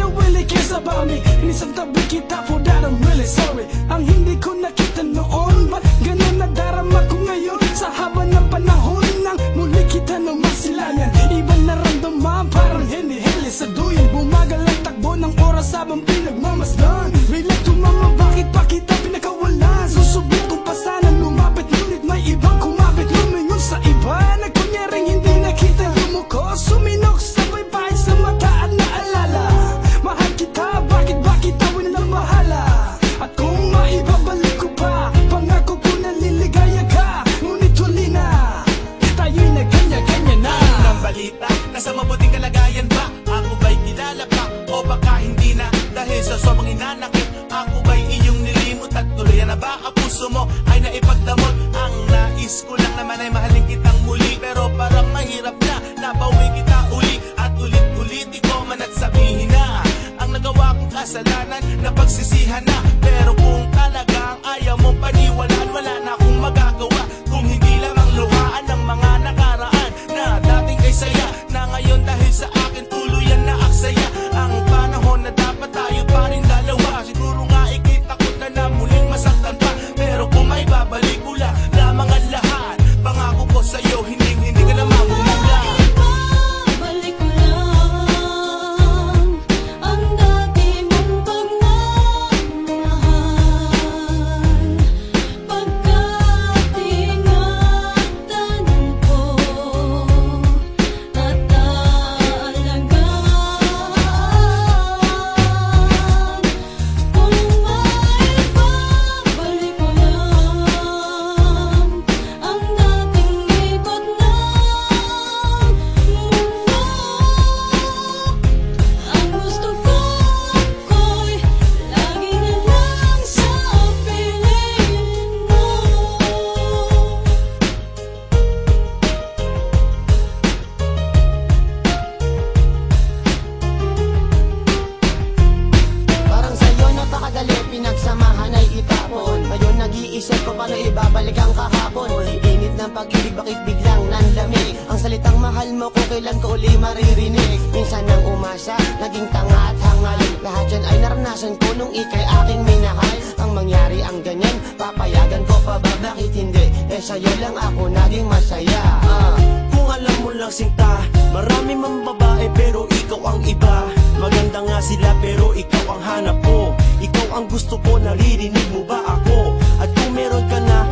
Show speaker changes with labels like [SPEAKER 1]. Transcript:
[SPEAKER 1] no really cares about me. Inisang tabi kita for that I'm really sorry. Ang hindi ko nakita noon, ba't ganun nadarama ko ngayon? Sa haba ng panahon nang muli kita nang masilayan, ibang naramdaman parang hini-hili sa duyan. Bumagal ang takbo ng oras habang pinagmamasdan. Relate to mama, bakit pa kita pinakawalan? Susubok kung pa sana lumapit, ngunit may ibang kumapit. Lumingon sa iba, nagkunyaring hindi nakita yung mukha. Suminok sabay bahid sa mata at naalala, mahal kita, bakit ba kita winamahala? At kung maibabalik ko pa, pangako ko na liligaya ka. Ngunit huli na, tayo'y nagkanya-kanya na.
[SPEAKER 2] Ng balita, nasa mabuting kalagayan ba? Ako ba'y kilala pa? O baka hindi na? Dahil sa sobrang hinanakit, ako ba'y iyong nilimot? At tuluyan na ba ang puso mo ay naipagdamot? Ang nais ko lang naman ay mahalin kitang muli, pero parang mahirap na nabawi kita uli. At ulit-ulit ikaw man at sabihin na ang nagawa kong kasalanan na pagsisihan na. Pero kung talagang ayaw mong paniwalaan, wala na akong magagawa kung hindi lamang luhaan ng mga nakaraan na dating kay saya, na ngayon dahil sa akin tuluyan na aksaya. Ang panahon na dapat tayo pa rin dalawa, siguro nga ikitakot na muling masaktan pa. Pero kung may babalik ko lamang ang lahat, pangako ko sa'yo hindi ka na mamumula.
[SPEAKER 3] Balik ko lang ang dati mong pagmamahal, pagkat ingatan ko at taalagaan. Kung maibabalik ko lang ang dating ikot ng mundo, ang gusto ko'y lagi na lang sa piling mo.
[SPEAKER 4] Parang sa'yo napakadali, pinagsamahan ay itapon. Ngayon nag-iisip ko paano ibabalik ang kahapon. Init ng pag-ibig, bakit biglang nanlamig? Ang salitang mahal mo kung kailan ko uli maririnig. Minsan nang umasa, naging tanga at hangal. Lahat yan ay naranasan ko nung ika'y aking minahal. Ang mangyari ang ganyan, papayagan ko pa ba? Bakit hindi? Sa'yo lang ako naging masaya.
[SPEAKER 5] Kung alam mo lang sinta, marami mang babae pero ikaw ang iba. Maganda nga sila pero ikaw ang hanap ko. Ikaw ang gusto ko, naririnig mo ba ako? At kung meron ka na,